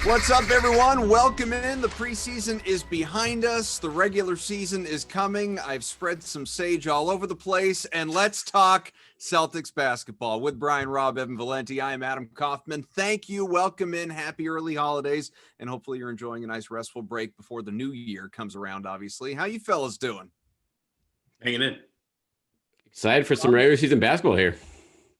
What's up, everyone? Welcome in. The preseason is behind us. The regular season is coming. I've spread some sage all over the place, and let's talk Celtics basketball with Brian, Robb, Evan, Valenti. I am Adam Kaufman. Thank you. Welcome in. Happy early holidays, and hopefully you're enjoying a nice restful break before the new year comes around, obviously. How you fellas doing? Hanging in. Excited for some regular season basketball here.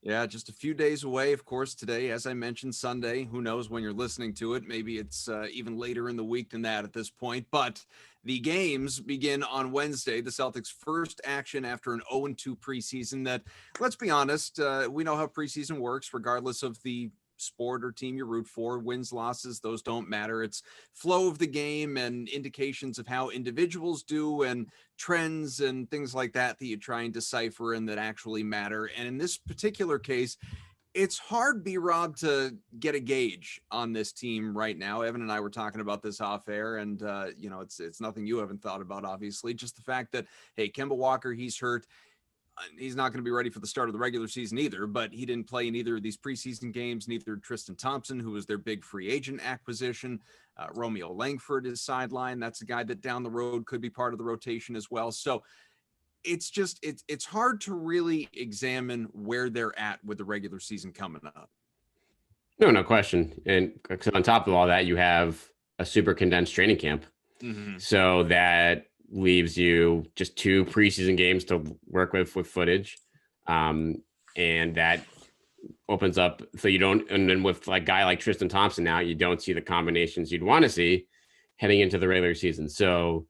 Yeah, just a few days away, of course, today, as I mentioned, Sunday. Who knows when you're listening to it? Maybe it's even later in the week than that at this point. But the games begin on Wednesday. The Celtics' first action after an 0-2 preseason that, let's be honest, we know how preseason works, regardless of the sport or team you root for. Wins, losses, those don't matter. It's flow of the game and indications of how individuals do and trends and things like that you try and decipher and that actually matter. And in this particular case, it's hard, Robb, to get a gauge on this team right now. Evan and I were talking about this off air, and it's nothing you haven't thought about, obviously. Just the fact that, hey, Kemba Walker, he's hurt. He's not going to be ready for the start of the regular season either, but he didn't play in either of these preseason games. Neither Tristan Thompson, who was their big free agent acquisition. Romeo Langford is sidelined. That's a guy that down the road could be part of the rotation as well. So it's just, it's hard to really examine where they're at with the regular season coming up. No question. And on top of all that, you have a super condensed training camp. Mm-hmm. So that leaves you just 2 preseason games to work with footage. And that opens up. So you don't, and then with like guy like Tristan Thompson now, you don't see the combinations you'd want to see heading into the regular season. So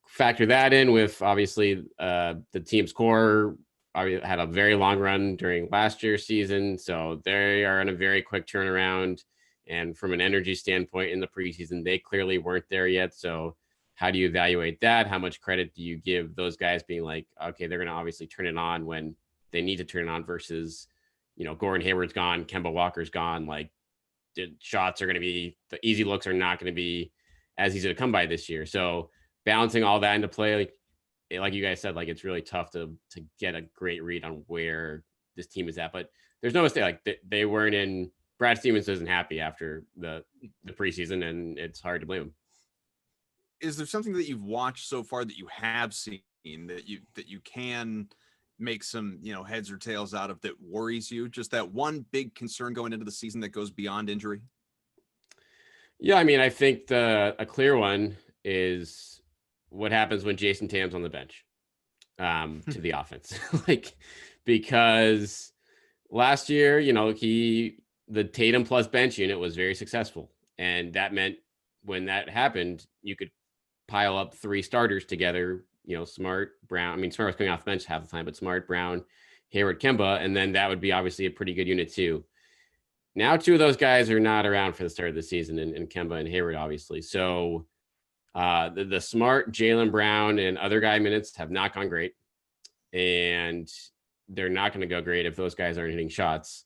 factor that in with obviously the team's core had a very long run during last year's season. So they are in a very quick turnaround. And from an energy standpoint in the preseason, they clearly weren't there yet. So how do you evaluate that? How much credit do you give those guys being like, okay, they're going to obviously turn it on when they need to turn it on versus, Gordon Hayward's gone, Kemba Walker's gone. Like the shots are going to be, the easy looks are not going to be as easy to come by this year. So balancing all that into play, like you guys said, like it's really tough to get a great read on where this team is at. But there's no mistake. Like they weren't in. Brad Stevens isn't happy after the preseason, and it's hard to blame him. Is there something that you've watched so far that you have seen that you can make some, heads or tails out of that worries you? Just that one big concern going into the season that goes beyond injury? Yeah, I mean, I think a clear one is what happens when Jayson Tatum's on the bench to the offense. Because last year, the Tatum plus bench unit was very successful. And that meant when that happened, you could pile up 3 starters together, Smart, Brown. I mean, Smart was coming off the bench half the time, but Smart, Brown, Hayward, Kemba, and then that would be obviously a pretty good unit too. Now 2 of those guys are not around for the start of the season, and Kemba and Hayward, obviously. So the Smart, Jaylen Brown, and other guy minutes have not gone great, and they're not going to go great if those guys aren't hitting shots.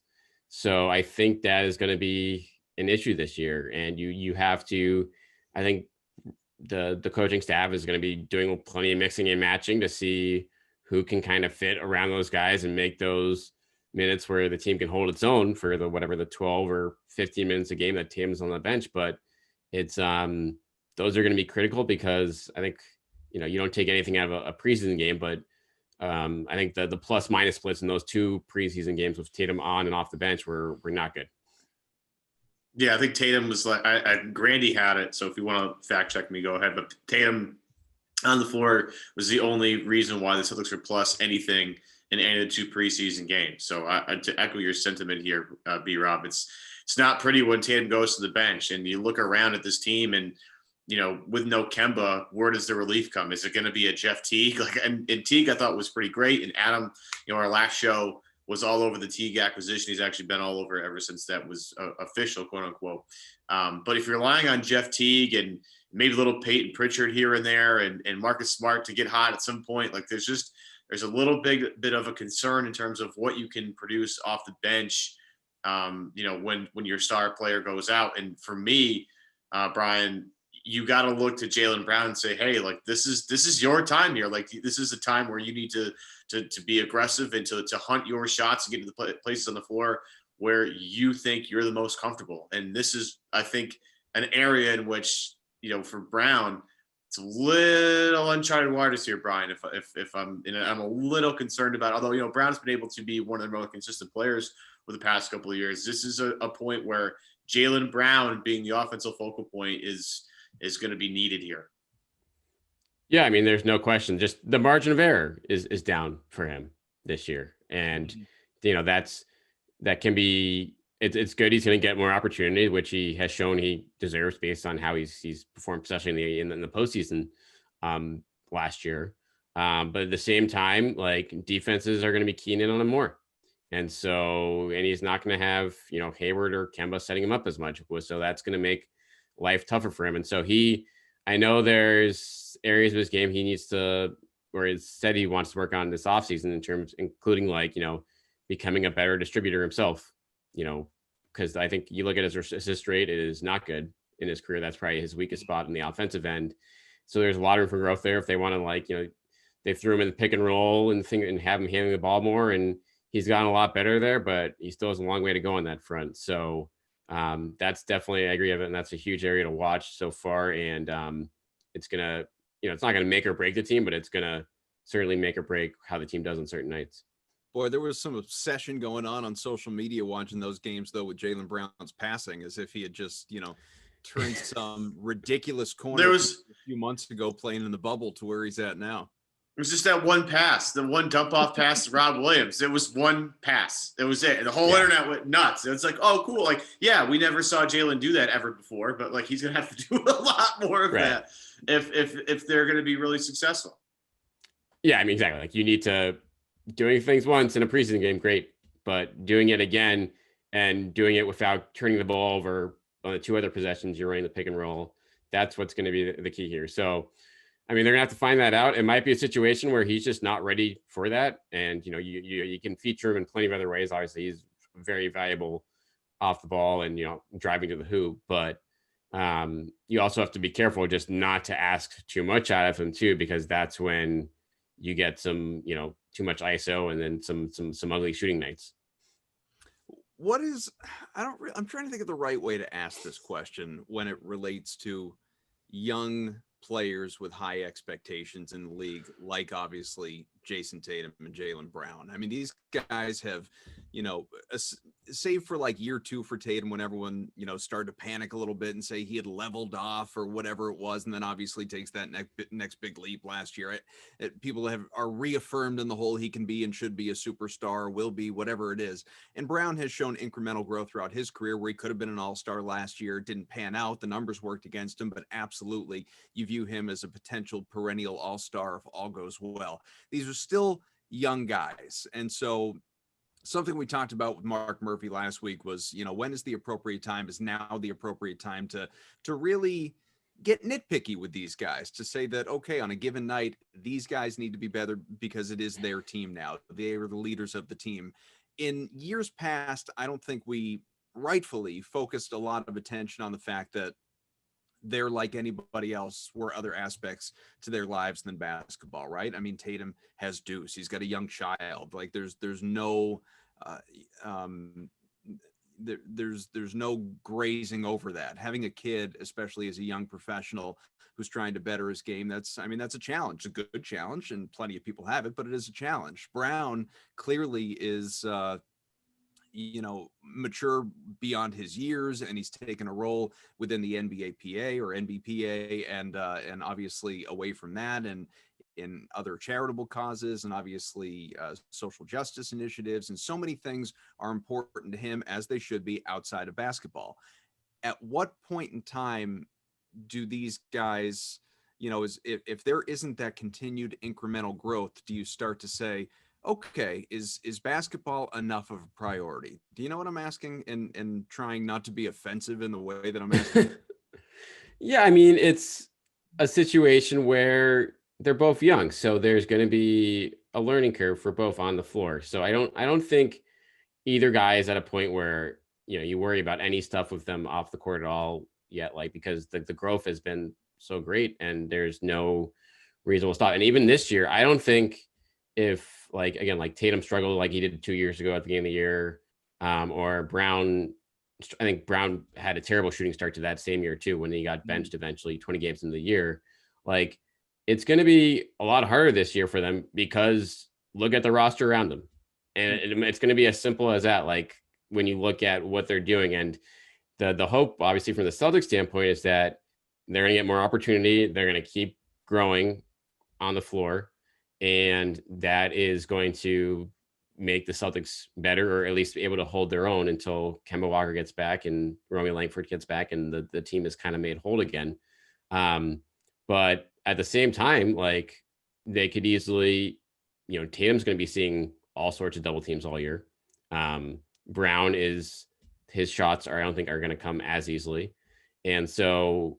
So I think that is going to be an issue this year, and you have to, I think the coaching staff is going to be doing plenty of mixing and matching to see who can kind of fit around those guys and make those minutes where the team can hold its own for the 12 or 15 minutes a game that Tatum's on the bench. But it's those are going to be critical because I think you don't take anything out of a preseason game, but I think the plus minus splits in those 2 preseason games with Tatum on and off the bench were not good. Yeah, I think Tatum was like, Grandy had it. So if you want to fact check me, go ahead. But Tatum on the floor was the only reason why the Celtics were plus anything in any of the 2 preseason games. So to echo your sentiment here, Robb, it's not pretty when Tatum goes to the bench and you look around at this team and, with no Kemba, where does the relief come? Is it going to be a Jeff Teague? And Teague I thought was pretty great. And Adam, our last show was all over the Teague acquisition. He's actually been all over ever since that was official, quote unquote. But if you're relying on Jeff Teague and maybe a little Peyton Pritchard here and there and Marcus Smart to get hot at some point, like there's a little bit of a concern in terms of what you can produce off the bench, when your star player goes out. And for me, Brian, you got to look to Jaylen Brown and say, hey, like this is your time here. Like this is a time where you need to be aggressive and to hunt your shots and get to the places on the floor where you think you're the most comfortable. And this is, I think, an area in which, for Brown, it's a little uncharted waters here, Brian. If I'm a little concerned about, although, Brown's been able to be one of the more consistent players for the past couple of years. This is a point where Jaylen Brown being the offensive focal point is going to be needed here. Yeah, I mean, there's no question. Just the margin of error is down for him this year, and that can be. It's good. He's going to get more opportunity, which he has shown he deserves based on how he's performed, especially in the postseason last year. But at the same time, like, defenses are going to be keying in on him more, and he's not going to have Hayward or Kemba setting him up as much. So that's going to make life tougher for him. And so I know there's areas of his game he needs to, or he said he wants to work on this offseason including becoming a better distributor himself, because I think you look at his assist rate, it is not good in his career. That's probably his weakest spot in the offensive end. So there's a lot of room for growth there. If they want to, they threw him in the pick and roll and have him handling the ball more, and he's gotten a lot better there, but he still has a long way to go on that front. So that's definitely, I agree with it, and that's a huge area to watch so far. And it's gonna, it's not gonna make or break the team, but it's gonna certainly make or break how the team does on certain nights. Boy, there was some obsession going on social media watching those games, though, with Jaylen Brown's passing, as if he had just, turned some ridiculous corner a few months ago playing in the bubble to where he's at now. It was just that one pass, the one dump off pass to Rob Williams. It was one pass. That was it. And the whole internet went nuts. It's like, oh, cool. Like, yeah, we never saw Jaylen do that ever before, but like, he's going to have to do a lot more of that if they're going to be really successful. Yeah, I mean, exactly. Like, you need to doing things once in a preseason game, great, but doing it again and doing it without turning the ball over on the two other possessions, you're running the pick and roll. That's what's going to be the key here. So, I mean, they're gonna have to find that out. It might be a situation where he's just not ready for that. And, you can feature him in plenty of other ways. Obviously, he's very valuable off the ball and, driving to the hoop. But you also have to be careful just not to ask too much out of him too, because that's when you get some, too much ISO and then some ugly shooting nights. I'm trying to think of the right way to ask this question when it relates to young players with high expectations in the league, like obviously Jayson Tatum and Jaylen Brown. I mean, these guys have, save for like year two for Tatum, when everyone, started to panic a little bit and say he had leveled off or whatever it was. And then obviously takes that next big leap last year. People are reaffirmed in the whole he can be and should be a superstar, will be, whatever it is. And Brown has shown incremental growth throughout his career, where he could have been an all-star last year. It didn't pan out. The numbers worked against him, but absolutely you view him as a potential perennial all-star if all goes well. These are still young guys. And so something we talked about with Mark Murphy last week was, when is the appropriate time? Is now the appropriate time to really get nitpicky with these guys, to say that, okay, on a given night, these guys need to be better because it is their team now. They are the leaders of the team. In years past, I don't think we rightfully focused a lot of attention on the fact that they're like anybody else, were other aspects to their lives than basketball, right? I mean, Tatum has Deuce. He's got a young child. Like there's no there's no grazing over that. Having a kid, especially as a young professional who's trying to better his game, that's a challenge, a good challenge, and plenty of people have it, but it is a challenge. Brown clearly is mature beyond his years, and he's taken a role within the NBAPA or NBPA, and obviously away from that, and in other charitable causes, and obviously social justice initiatives, and so many things are important to him, as they should be, outside of basketball. At what point in time do these guys, if there isn't that continued incremental growth, do you start to say, okay, is basketball enough of a priority? Do you know what I'm asking? And trying not to be offensive in the way that I'm asking. Yeah, I mean, it's a situation where they're both young, so there's going to be a learning curve for both on the floor. So I don't think either guy is at a point where you worry about any stuff with them off the court at all yet, like, because the growth has been so great and there's no reasonable stop. And even this year, I don't think, if like Tatum struggled like he did 2 years ago at the beginning of the year, or Brown I think Brown had a terrible shooting start to that same year too, when he got benched eventually 20 games into the year. Like, it's going to be a lot harder this year for them because look at the roster around them. And it's going to be as simple as that. Like, when you look at what they're doing, and the hope, obviously, from the Celtics standpoint is that they're going to get more opportunity. They're going to keep growing on the floor. And that is going to make the Celtics better, or at least be able to hold their own until Kemba Walker gets back and Romeo Langford gets back and the team is kind of made whole again. But at the same time, like, they could easily, Tatum's going to be seeing all sorts of double teams all year. Brown his shots I don't think are going to come as easily. And so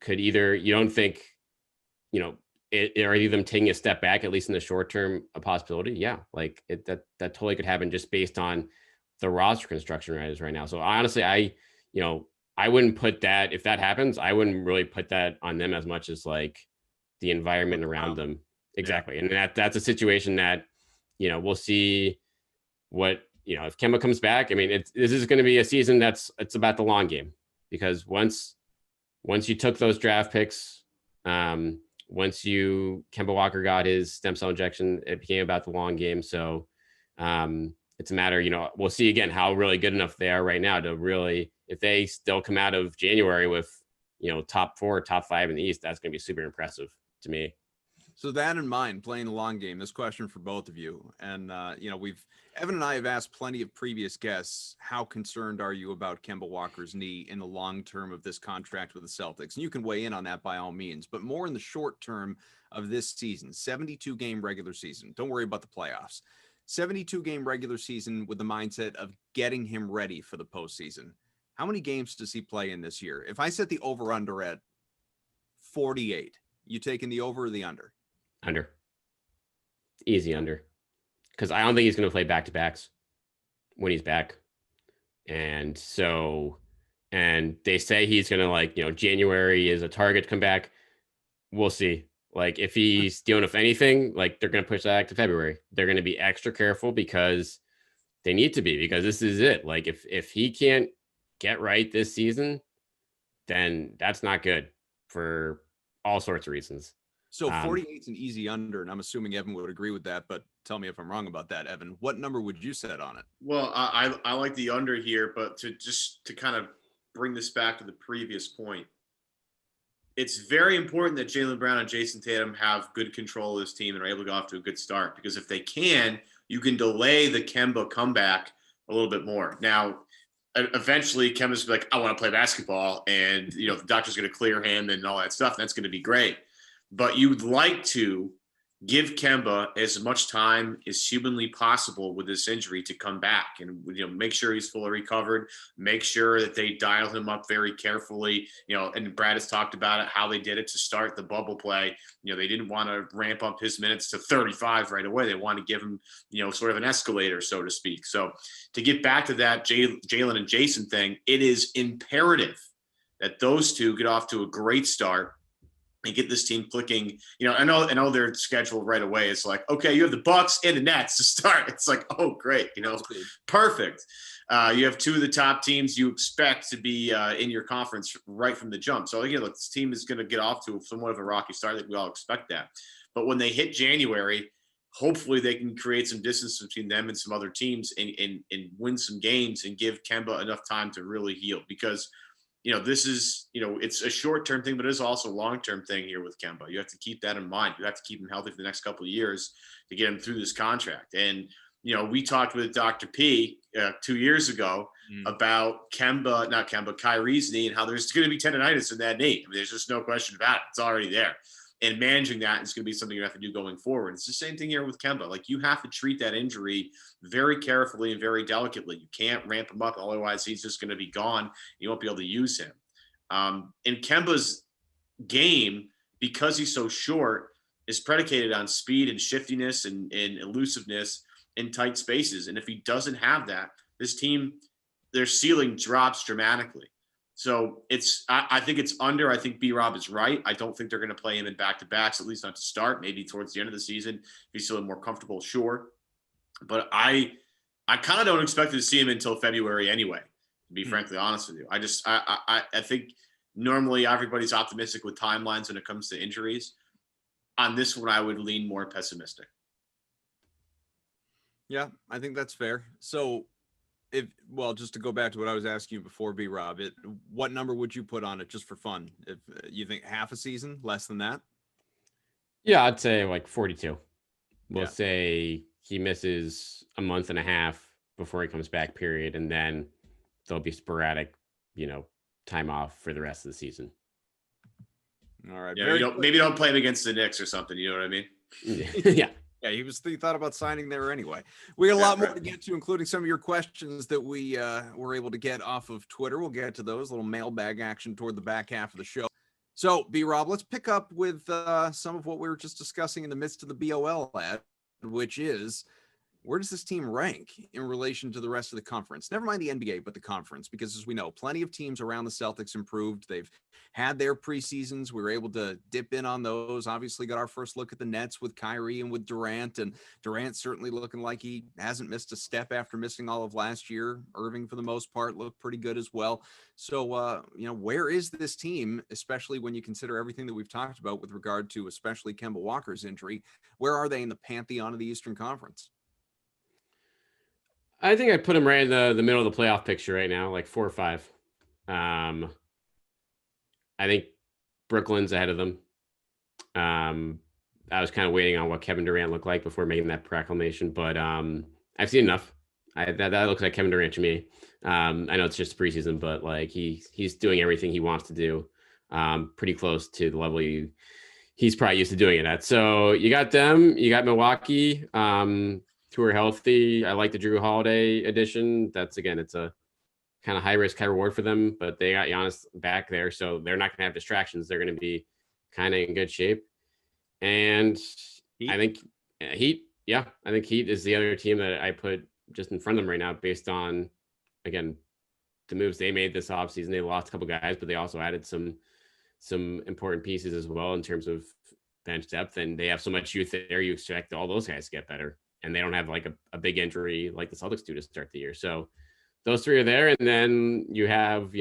you don't think, are either them taking a step back, at least in the short term, a possibility? Yeah, like that totally could happen just based on the roster construction right now. So honestly, I wouldn't put that, if that happens, I wouldn't really put that on them as much as like the environment around them. Exactly. Yeah. And that's a situation that, we'll see what, if Kemba comes back. I mean, this is going to be a season it's about the long game, because once you took those draft picks, once Kemba Walker got his stem cell injection, it became about the long game. So it's a matter, we'll see again how really good enough they are right now to really, if they still come out of January with, top 4, top 5 in the East, that's going to be super impressive to me. So that in mind, playing the long game, this question for both of you. And, Evan and I have asked plenty of previous guests, how concerned are you about Kemba Walker's knee in the long term of this contract with the Celtics? And you can weigh in on that by all means, but more in the short term of this season, 72 game regular season. Don't worry about the playoffs. 72 game regular season with the mindset of getting him ready for the postseason. How many games does he play in this year? If I set the over under at 48, you taking the over or the under? Under. Easy under. Because I don't think he's going to play back-to-backs when he's back. And they say he's going to, January is a target to come back. We'll see. Like, if he's dealing with anything, like, they're going to push that back to February. They're going to be extra careful because they need to be, because this is it. Like, if he can't get right this season, then that's not good for all sorts of reasons. So 48 is an easy under, and I'm assuming Evan would agree with that, but tell me if I'm wrong about that, Evan. What number would you set on it? Well, I like the under here, but to kind of bring this back to the previous point, it's very important that Jaylen Brown and Jayson Tatum have good control of this team and are able to go off to a good start, because if they can, you can delay the Kemba comeback a little bit more. Now, eventually Kemba's like, I want to play basketball, and the doctor's going to clear him and all that stuff. That's going to be great. But you would like to give Kemba as much time as humanly possible with this injury to come back, and make sure he's fully recovered, make sure that they dial him up very carefully. And Brad has talked about it, how they did it to start the bubble play. They didn't want to ramp up his minutes to 35 right away. They want to give him, sort of an escalator, so to speak. So to get back to that Jaylen and Jayson thing, it is imperative that those two get off to a great start and get this team clicking. I know their schedule right away is like, okay, you have the Bucks and the Nets to start. It's like, oh, great, perfect. You have two of the top teams you expect to be in your conference right from the jump. So again, look, this team is going to get off to somewhat of a rocky start. I think we all expect that. But when they hit January, hopefully they can create some distance between them and some other teams and win some games and give Kemba enough time to really heal, because this is, it's a short-term thing, but it is also a long-term thing here with Kemba. You have to keep that in mind. You have to keep him healthy for the next couple of years to get him through this contract. And, we talked with Dr. P 2 years ago about Kyrie's knee, and how there's going to be tendonitis in that knee. I mean, there's just no question about it. It's already there. And managing that is going to be something you have to do going forward. It's the same thing here with Kemba. Like, you have to treat that injury very carefully and very delicately. You can't ramp him up, otherwise he's just going to be gone. You won't be able to use him. And Kemba's game, because he's so short, is predicated on speed and shiftiness and elusiveness in tight spaces. And if he doesn't have that, this team, their ceiling drops dramatically. So I think it's under. I think Robb is right. I don't think they're going to play him in back-to-backs, at least not to start. Maybe towards the end of the season, if he's feeling more comfortable, sure. But I kind of don't expect to see him until February anyway. to be frankly honest with you. I think normally everybody's optimistic with timelines when it comes to injuries. On this one, I would lean more pessimistic. Yeah, I think that's fair. So just to go back to what I was asking you before, Rob, what number would you put on it just for fun? If you think half a season, less than that? Yeah, I'd say like 42. We'll Yeah. say he misses a month and a half before he comes back, period. And then there'll be sporadic, time off for the rest of the season. All right. Yeah, maybe don't play him against the Knicks or something. You know what I mean? Yeah. Yeah, he thought about signing there anyway. We got a lot more to get to, including some of your questions that we were able to get off of Twitter. We'll get to those, little mailbag action toward the back half of the show. So, Rob, let's pick up with some of what we were just discussing in the midst of the BOL ad, which is, where does this team rank in relation to the rest of the conference? Never mind the NBA, but the conference, because as we know, plenty of teams around the Celtics improved. They've had their preseasons. We were able to dip in on those. Obviously got our first look at the Nets with Kyrie and with Durant, and Durant certainly looking like he hasn't missed a step after missing all of last year. Irving, for the most part, looked pretty good as well. So, where is this team, especially when you consider everything that we've talked about with regard to especially Kemba Walker's injury? Where are they in the pantheon of the Eastern Conference? I think I'd put him right in the middle of the playoff picture right now, like 4 or 5. I think Brooklyn's ahead of them. I was kind of waiting on what Kevin Durant looked like before making that proclamation, but I've seen enough. That looks like Kevin Durant to me. I know it's just preseason, but like he's doing everything he wants to do, pretty close to the level he's probably used to doing it at. So you got them, you got Milwaukee, who are healthy. I like the Drew Holiday addition. It's a kind of high risk, high reward for them, but they got Giannis back there, so they're not going to have distractions. They're going to be kind of in good shape. And Heat? I think Heat is the other team that I put just in front of them right now, based on, again, the moves they made this offseason. They lost a couple guys, but they also added some important pieces as well in terms of bench depth, and they have so much youth there. You expect all those guys to get better, and they don't have like a big injury like the Celtics do to start the year. So those three are there. And then you have,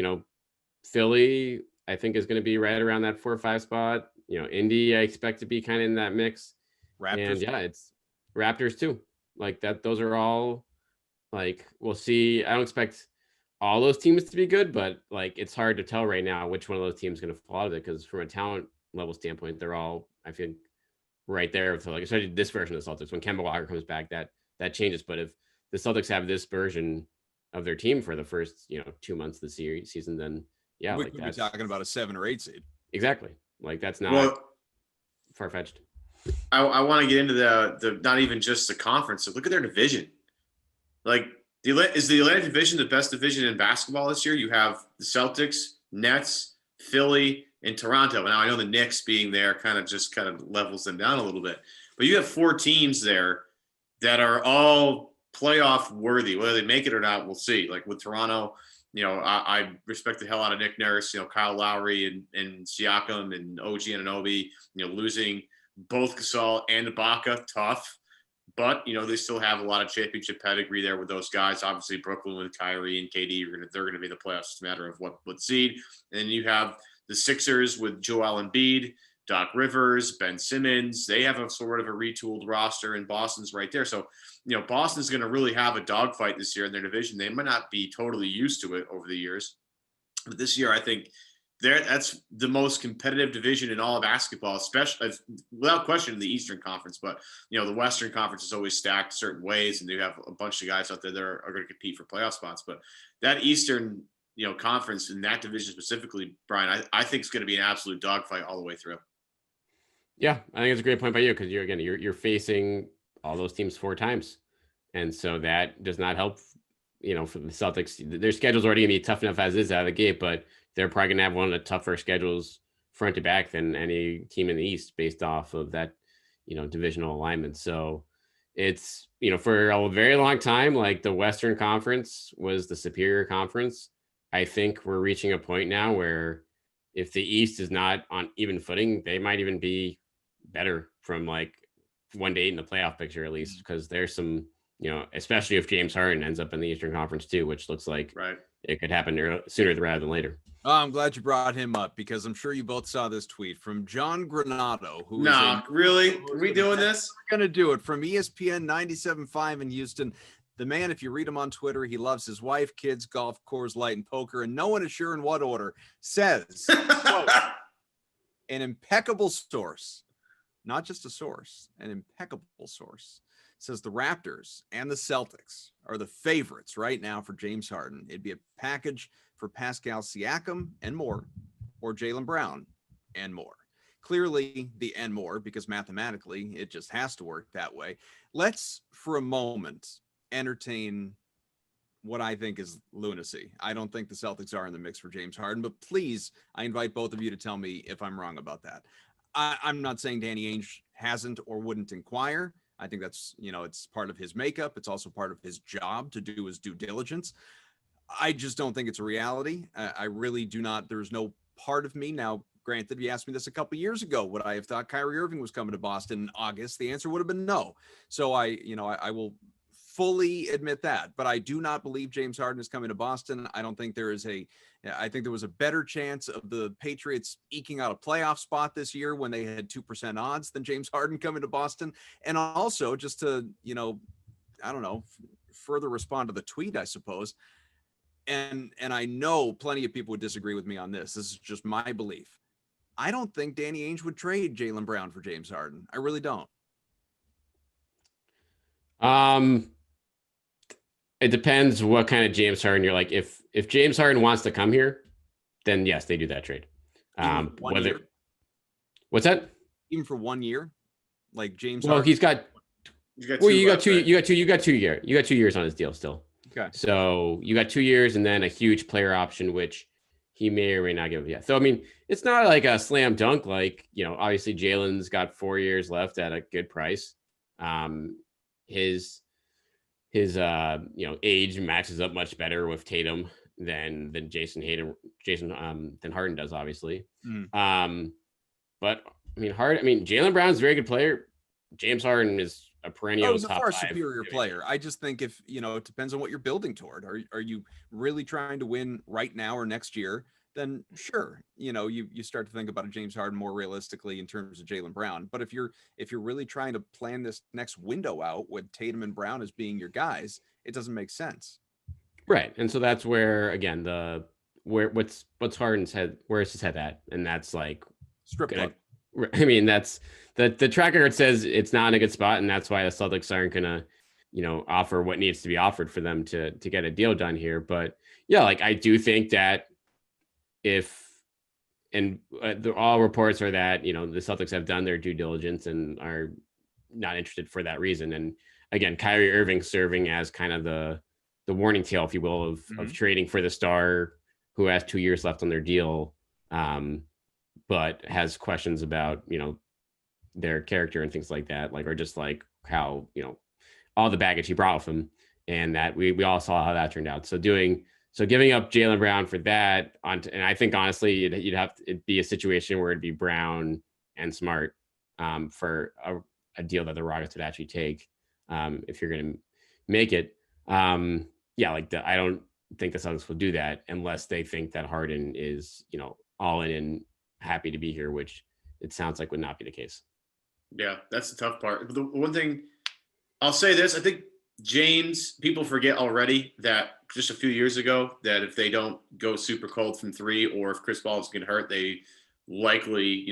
Philly, I think, is going to be right around that 4 or 5 spot. Indy, I expect to be kind of in that mix. Raptors. And yeah, it's Raptors too. Like that, those are all, like, we'll see. I don't expect all those teams to be good, but like, it's hard to tell right now which one of those teams is going to fall out of it, because from a talent level standpoint, they're all, I think, right there. So like, especially this version of the Celtics, when Kemba Walker comes back, that changes. But if the Celtics have this version of their team for the first 2 months of the season, then yeah, we could be talking about a 7 or 8 seed. Exactly. Like, that's not far-fetched. I want to get into the not even just the conference. So look at their division. Like, is the Atlantic Division the best division in basketball this year? You have the Celtics, Nets, Philly, and Toronto. Now, I know the Knicks being there kind of levels them down a little bit. But you have 4 teams there that are all playoff worthy. Whether they make it or not, we'll see. Like with Toronto, I respect the hell out of Nick Nurse, Kyle Lowry and Siakam and OG Anunoby, losing both Gasol and Ibaka, tough. But, they still have a lot of championship pedigree there with those guys. Obviously, Brooklyn with Kyrie and KD, they're going to be in the playoffs. It's a matter of what seed. And then you have the Sixers with Joel Embiid, Doc Rivers, Ben Simmons. They have a sort of a retooled roster, and Boston's right there. So, Boston's going to really have a dogfight this year in their division. They might not be totally used to it over the years, but this year I think that's the most competitive division in all of basketball, especially without question in the Eastern Conference. But the Western Conference is always stacked certain ways, and you have a bunch of guys out there that are going to compete for playoff spots. But that Eastern conference in that division specifically, Brian, I think it's going to be an absolute dogfight all the way through. Yeah, I think it's a great point by you, because you're facing all those teams 4 times, and so that does not help. For the Celtics, their schedule's already gonna be tough enough as is out of the gate, but they're probably gonna have one of the tougher schedules front to back than any team in the East, based off of that divisional alignment. So it's for a very long time, like, the Western Conference was the superior conference. I think we're reaching a point now where if the East is not on even footing, they might even be better from like 1 to 8 in the playoff picture, at least, because there's some, especially if James Harden ends up in the Eastern Conference too, which looks like it could happen sooner rather than later. Oh, I'm glad you brought him up because I'm sure you both saw this tweet from John Granado, who is really? Are we doing this? We're going to do it from ESPN 97.5 in Houston. The man, if you read him on Twitter, he loves his wife, kids, golf, Coors Light, and poker, and no one is sure in what order, says, quote, an impeccable source, not just a source, an impeccable source, says the Raptors and the Celtics are the favorites right now for James Harden. It'd be a package for Pascal Siakam and more, or Jaylen Brown and more. Clearly the and more, because mathematically it just has to work that way. Let's, for a moment, entertain what I think is lunacy. I don't think the Celtics are in the mix for James Harden, but please, I invite both of you to tell me if I'm wrong about that. I'm not saying Danny Ainge hasn't or wouldn't inquire. I think that's, it's part of his makeup. It's also part of his job to do his due diligence. I just don't think it's a reality. I really do not. There's no part of me now. Granted, you asked me this a couple years ago, would I have thought Kyrie Irving was coming to Boston in August? The answer would have been no. So I will fully admit that, but I do not believe James Harden is coming to Boston. I don't think I think there was a better chance of the Patriots eking out a playoff spot this year when they had 2% odds than James Harden coming to Boston. And also just to, I don't know, further respond to the tweet, I suppose. And I know plenty of people would disagree with me on this. This is just my belief. I don't think Danny Ainge would trade Jaylen Brown for James Harden. I really don't. It depends what kind of James Harden you're like. If James Harden wants to come here, then yes, they do that trade. What's that? Even for 1 year, like James. Well, Harden? You got 2 years on his deal still. Okay. So you got 2 years and then a huge player option, which he may or may not give yet. So, I mean, it's not like a slam dunk. Like, obviously Jaylen's got 4 years left at a good price. His age matches up much better with Tatum than Harden does, obviously. But I mean, Jaylen Brown's a very good player. James Harden is a perennial he's a top far 5 superior player. I just think if, it depends on what you're building toward. Are you really trying to win right now or next year? Then sure, you start to think about a James Harden more realistically in terms of Jaylen Brown. But if you're really trying to plan this next window out with Tatum and Brown as being your guys, it doesn't make sense. Right. And so that's where, again, what's Harden's head, where's his head at? And that's like strip club. I mean, that's the track record says it's not in a good spot, and that's why the Celtics aren't gonna, offer what needs to be offered for them to get a deal done here. But yeah, like I do think that all reports are that the Celtics have done their due diligence and are not interested for that reason. And again, Kyrie Irving serving as kind of the warning tale, if you will, of trading for the star who has 2 years left on their deal. But has questions about, their character and things like that, or just like how, all the baggage he brought with him, and that we all saw how that turned out. So giving up Jaylen Brown for that, and I think honestly, it'd be a situation where it'd be Brown and Smart for a deal that the Rockets would actually take if you're going to make it. I don't think the Celtics will do that unless they think that Harden is, all in and happy to be here, which it sounds like would not be the case. Yeah, that's the tough part. The one thing I'll say this, I think people forget already that just a few years ago that if they don't go super cold from 3 or if Chris Paul is getting hurt, they likely,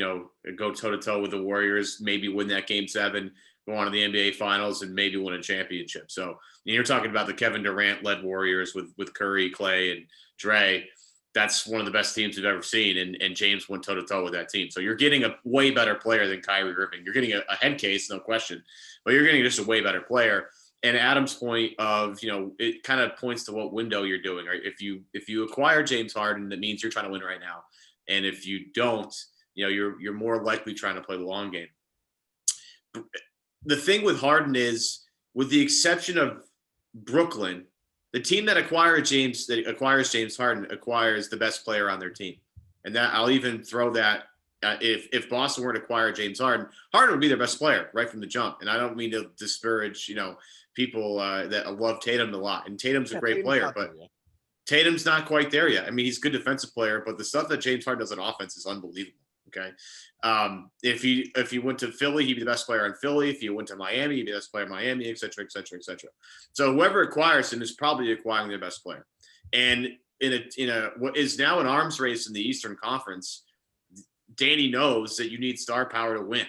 go toe-to-toe with the Warriors, maybe win that Game 7, go on to the NBA Finals, and maybe win a championship. So you're talking about the Kevin Durant-led Warriors with Curry, Clay, and Dre. That's one of the best teams we've ever seen, and James went toe-to-toe with that team. So you're getting a way better player than Kyrie Irving. You're getting a head case, no question, but you're getting just a way better player. And Adam's point of, it kind of points to what window you're doing. Right? If you acquire James Harden, that means you're trying to win right now. And if you don't, you're more likely trying to play the long game. The thing with Harden is, with the exception of Brooklyn, the team that acquires James Harden acquires the best player on their team. And that I'll even throw that if Boston were to acquire James Harden would be their best player right from the jump. And I don't mean to disparage, people that love Tatum a lot. And Tatum's a great player, but Tatum's not quite there yet. I mean, he's a good defensive player, but the stuff that James Harden does on offense is unbelievable. Okay. If he went to Philly, he'd be the best player in Philly. If he went to Miami, he'd be the best player in Miami, et cetera, et cetera, et cetera. So whoever acquires him is probably acquiring their best player. And in a what is now an arms race in the Eastern Conference, Danny knows that you need star power to win.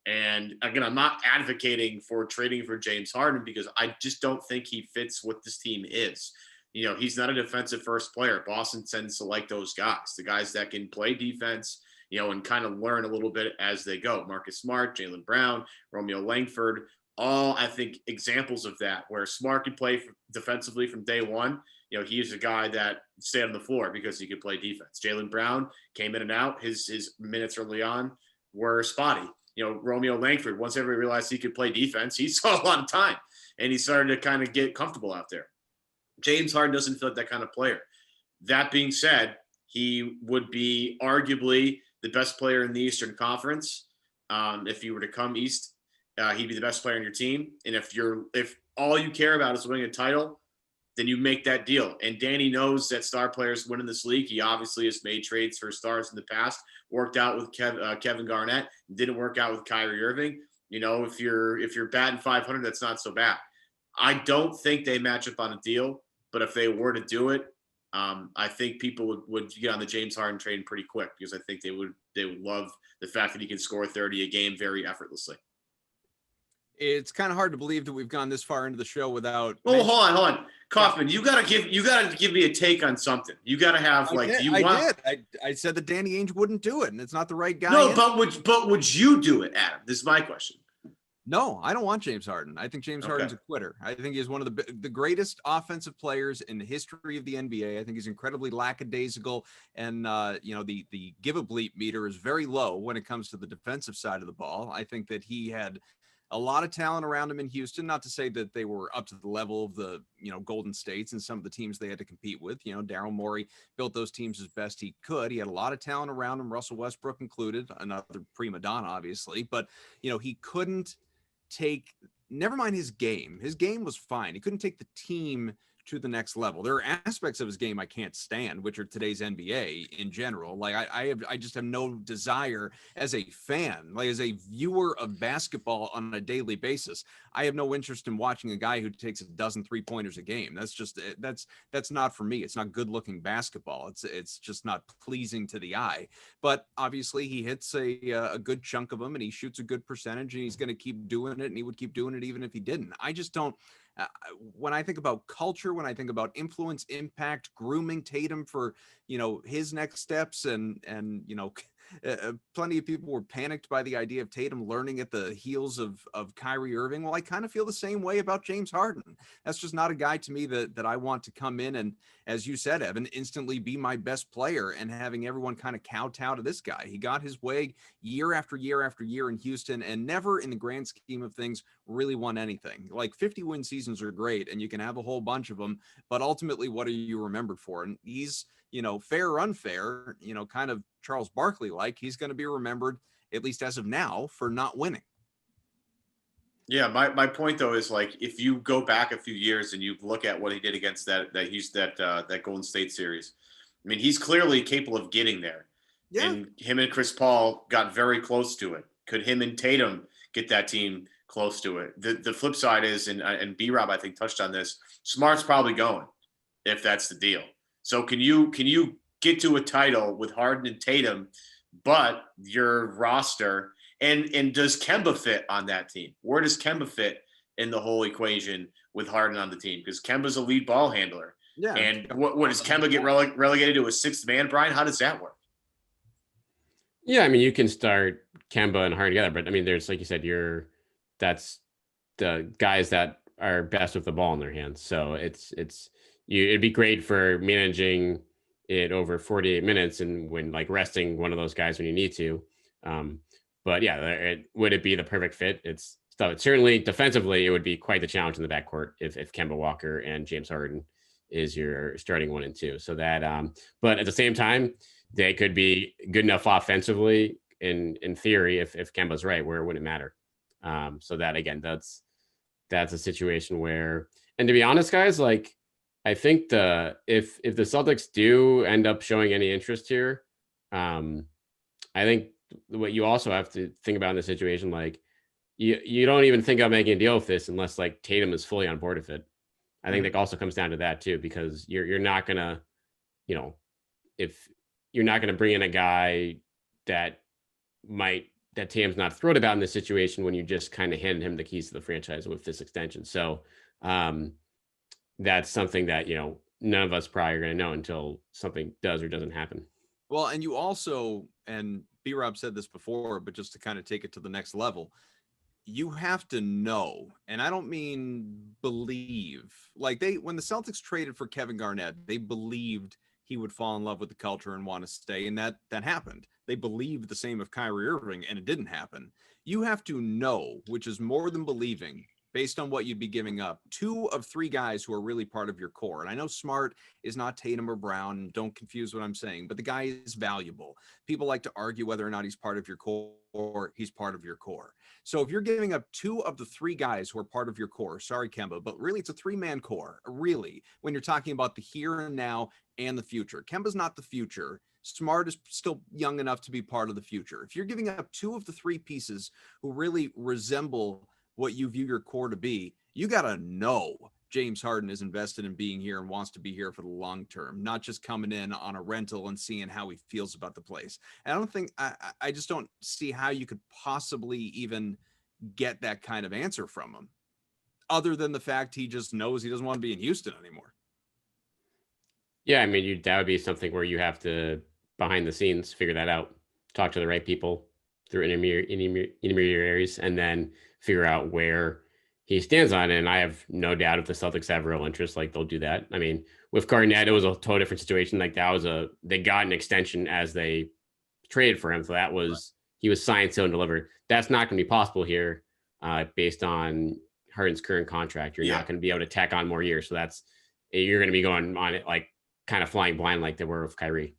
And again, I'm not advocating for trading for James Harden because I just don't think he fits what this team is. He's not a defensive first player. Boston tends to like those guys, the guys that can play defense, and kind of learn a little bit as they go. Marcus Smart, Jaylen Brown, Romeo Langford, all, I think, examples of that, where Smart could play defensively from day one. He's a guy that stayed on the floor because he could play defense. Jaylen Brown came in and out. His minutes early on were spotty. Romeo Langford, once everybody realized he could play defense, he saw a lot of time, and he started to kind of get comfortable out there. James Harden doesn't feel like that kind of player. That being said, he would be arguably the best player in the Eastern Conference. If he were to come East, he'd be the best player on your team. And if all you care about is winning a title, then you make that deal. And Danny knows that star players win in this league. He obviously has made trades for stars in the past, worked out with Kevin Garnett, didn't work out with Kyrie Irving. If you're batting 500, that's not so bad. I don't think they match up on a deal, but if they were to do it, I think people would get on the James Harden train pretty quick because I think they would love the fact that he can score 30 a game very effortlessly. It's kind of hard to believe that we've gone this far into the show without. Oh, hold on, Kaufman. You gotta give me a take on something. You gotta have I said that Danny Ainge wouldn't do it, and it's not the right guy. No, but would you do it, Adam? This is my question. No, I don't want James Harden. I think James Harden's a quitter. I think he's one of the greatest offensive players in the history of the NBA. I think he's incredibly lackadaisical, and the give a bleep meter is very low when it comes to the defensive side of the ball. I think that he had a lot of talent around him in Houston, not to say that they were up to the level of the, Golden States and some of the teams they had to compete with. Daryl Morey built those teams as best he could. He had a lot of talent around him, Russell Westbrook included, another prima donna, obviously, but, he couldn't never mind his game. His game was fine. He couldn't take the team to the next level. There are aspects of his game I can't stand, which are today's NBA in general. Like I just have no desire as a fan, like as a viewer of basketball on a daily basis. I have no interest in watching a guy who takes a dozen 3-pointers a game. That's not for me. It's not good looking basketball. It's just not pleasing to the eye. But obviously he hits a good chunk of them and he shoots a good percentage and he's going to keep doing it and he would keep doing it even if he didn't. I just don't. When I think about culture, when I think about influence, impact, grooming Tatum for, his next steps and plenty of people were panicked by the idea of Tatum learning at the heels of Kyrie Irving. Well, I kind of feel the same way about James Harden. That's just not a guy to me that I want to come in and, as you said, Evan, instantly be my best player and having everyone kind of kowtow to this guy. He got his way year after year after year in Houston and never in the grand scheme of things really won anything. Like 50-win seasons are great and you can have a whole bunch of them, but ultimately what are you remembered for? And he's, fair or unfair, kind of Charles Barkley like, he's going to be remembered, at least as of now, for not winning. Yeah, my point though is like if you go back a few years and you look at what he did against that Golden State series, I mean he's clearly capable of getting there. Yeah. And him and Chris Paul got very close to it. Could him and Tatum get that team close to it? The flip side is, and B-Rob I think touched on this, Smart's probably going if that's the deal. So can you get to a title with Harden and Tatum, but your roster and does Kemba fit on that team? Where does Kemba fit in the whole equation with Harden on the team? Because Kemba's a lead ball handler. Yeah. And what does Kemba get relegated to a sixth man, Brian? How does that work? Yeah, I mean, you can start Kemba and Harden together, but I mean, there's, like you said, that's the guys that are best with the ball in their hands. So it'd be great for managing it over 48 minutes and when like resting one of those guys when you need to. But yeah, would it be the perfect fit? It's certainly defensively, it would be quite the challenge in the backcourt if Kemba Walker and James Harden is your starting 1 and 2. So that, but at the same time, they could be good enough offensively in theory if Kemba's right, where it wouldn't matter. So that again, that's a situation where, and to be honest, guys, like I think if the Celtics do end up showing any interest here, I think what you also have to think about in the situation, like you don't even think about making a deal with this unless like Tatum is fully on board with it. I think that also comes down to that too, because you're not gonna, you know, if you're not gonna bring in a guy that Tatum's not thrilled about in this situation when you just kind of handed him the keys to the franchise with this extension. So that's something that, none of us probably are going to know until something does or doesn't happen. Well, and you also, and B-Rob said this before, but just to kind of take it to the next level, you have to know, and I don't mean believe, like when the Celtics traded for Kevin Garnett, they believed he would fall in love with the culture and want to stay, and that happened. They believed the same of Kyrie Irving, and it didn't happen. You have to know, which is more than believing, based on what you'd be giving up, 2 of 3 guys who are really part of your core. And I know Smart is not Tatum or Brown. Don't confuse what I'm saying, but the guy is valuable. People like to argue whether or not he's part of your core. He's part of your core. So if you're giving up 2 of the 3 guys who are part of your core, sorry, Kemba, but really it's a 3-man core, really, when you're talking about the here and now and the future. Kemba's not the future. Smart is still young enough to be part of the future. If you're giving up 2 of the 3 pieces who really resemble what you view your core to be, you got to know James Harden is invested in being here and wants to be here for the long term, not just coming in on a rental and seeing how he feels about the place. And I don't think, I just don't see how you could possibly even get that kind of answer from him, other than the fact he just knows he doesn't want to be in Houston anymore. Yeah, I mean, that would be something where you have to, behind the scenes, figure that out, talk to the right people through intermediaries, and then figure out where he stands on it. And I have no doubt if the Celtics have real interest, like they'll do that. I mean, with Garnett, it was a totally different situation. Like they got an extension as they traded for him. So that was, he was signed, sealed, and delivered. That's not going to be possible here based on Harden's current contract. You're not going to be able to tack on more years. So you're going to be going on it like kind of flying blind like they were with Kyrie.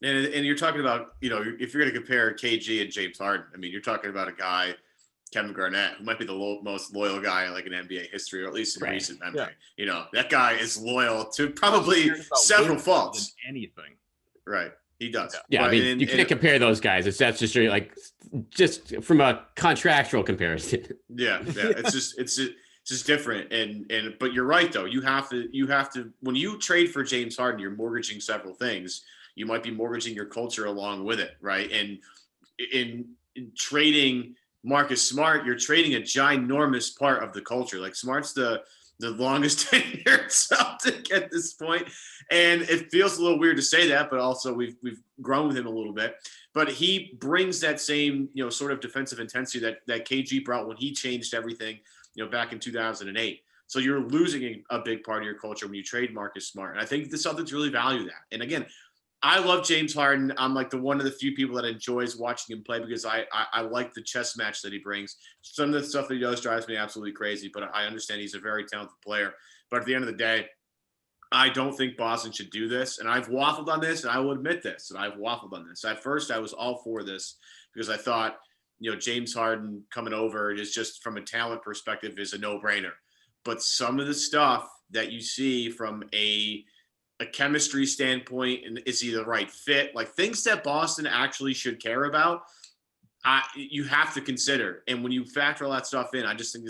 And you're talking about, if you're going to compare KG and James Harden, I mean, you're talking about a guy, Kevin Garnett, who might be the most loyal guy in like an NBA history, or at least in recent memory. Yeah. That guy is loyal to probably several faults. Anything. Right. He does. Yeah. But, you can't compare those guys. That's just from a contractual comparison. Yeah. It's just different. But you're right though. You have to, when you trade for James Harden, you're mortgaging several things. You might be mortgaging your culture along with it. Right. And in trading Marcus Smart, you're trading a ginormous part of the culture. Like Smart's the longest tenured Celtic at this point. And it feels a little weird to say that, but also we've grown with him a little bit. But he brings that same, sort of defensive intensity that KG brought when he changed everything, back in 2008. So you're losing a big part of your culture when you trade Marcus Smart. And I think the Celtics really value that. And again, I love James Harden. I'm like one of the few people that enjoys watching him play because I like the chess match that he brings. Some of the stuff that he does drives me absolutely crazy, but I understand he's a very talented player. But at the end of the day, I don't think Boston should do this. And I've waffled on this, and I will admit this, and I've waffled on this. At first, I was all for this because I thought, James Harden coming over is just from a talent perspective is a no-brainer. But some of the stuff that you see from a chemistry standpoint, and is he the right fit? Like things that Boston actually should care about, you have to consider. And when you factor all that stuff in, I just think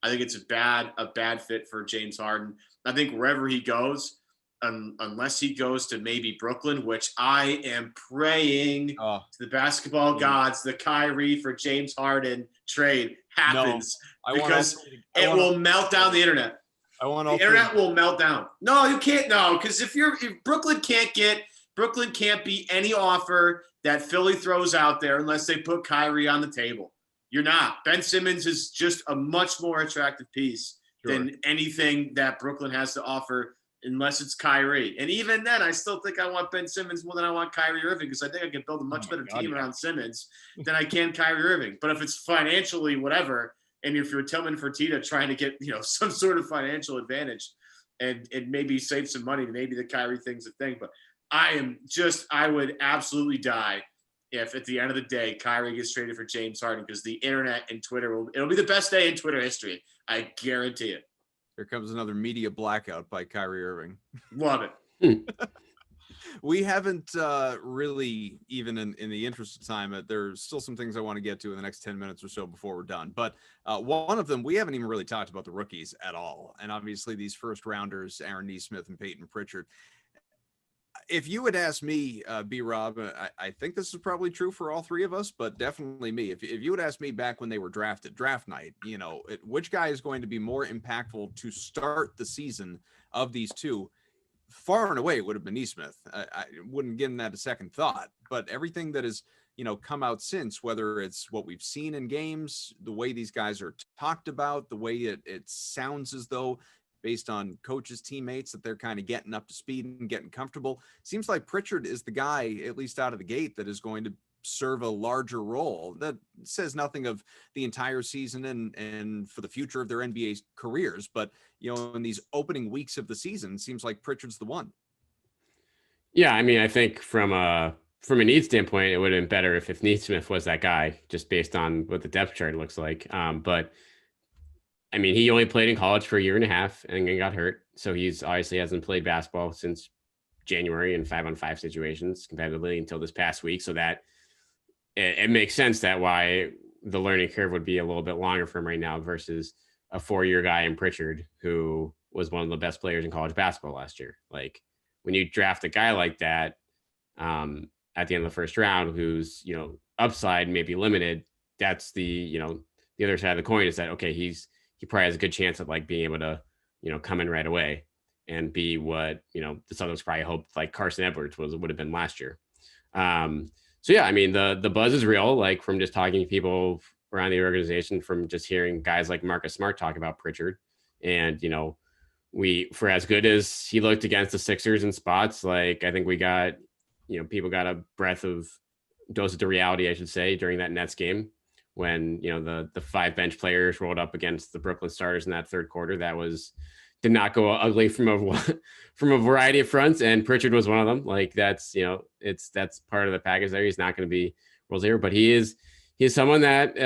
I think it's a bad fit for James Harden. I think wherever he goes, unless he goes to maybe Brooklyn, which I am praying to the basketball gods, the Kyrie for James Harden trade happens because it will melt down the internet. The internet will melt down. No, you can't. No, because if Brooklyn can't beat any offer that Philly throws out there unless they put Kyrie on the table. You're not. Ben Simmons is just a much more attractive piece than anything that Brooklyn has to offer, unless it's Kyrie. And even then, I still think I want Ben Simmons more than I want Kyrie Irving because I think I can build a much better team around Simmons than I can Kyrie Irving. But if it's financially whatever. And if you're Tillman Fertitta trying to get, some sort of financial advantage and maybe save some money, maybe the Kyrie thing's a thing. But I would absolutely die if at the end of the day, Kyrie gets traded for James Harden because the internet and Twitter it'll be the best day in Twitter history. I guarantee it. Here comes another media blackout by Kyrie Irving. Love it. We haven't really, even in the interest of time, there's still some things I want to get to in the next 10 minutes or so before we're done. But one of them, we haven't even really talked about the rookies at all. And obviously these first rounders, Aaron Nesmith and Peyton Pritchard. If you would ask me, B. Rob, I think this is probably true for all three of us, but definitely me. If you would ask me back when they were drafted, draft night, which guy is going to be more impactful to start the season of these two, far and away it would have been Nesmith. I wouldn't give him that a second thought. But everything that has come out since, whether it's what we've seen in games, the way these guys are talked about, the way it sounds as though, based on coaches, teammates, that they're kind of getting up to speed and getting comfortable. Seems like Pritchard is the guy, at least out of the gate, that is going to serve a larger role. That says nothing of the entire season and for the future of their NBA careers. But, in these opening weeks of the season, it seems like Pritchard's the one. Yeah, I mean, I think from a need standpoint, it would have been better if Nesmith was that guy, just based on what the depth chart looks like. But I mean, he only played in college for a year and a half and then got hurt. So he's obviously hasn't played basketball since January in 5-on-5 situations competitively until this past week. So that it makes sense that why the learning curve would be a little bit longer for him right now versus a 4-year guy in Pritchard, who was one of the best players in college basketball last year. Like, when you draft a guy like that at the end of the first round, who's, upside may be limited, that's the other side of the coin, is that, okay, he probably has a good chance of like being able to, come in right away and be what, the Celtics probably hoped like Carson Edwards would have been last year. So yeah, I mean, the buzz is real, like from just talking to people around the organization, from just hearing guys like Marcus Smart talk about Pritchard. And, for as good as he looked against the Sixers in spots, like I think we got, people got a dose of the reality, I should say, during that Nets game, when the 5 bench players rolled up against the Brooklyn starters in that third quarter. That did not go ugly from a variety of fronts, and Pritchard was one of them. Like, that's that's part of the package there. He's not going to be World Series, but he is someone that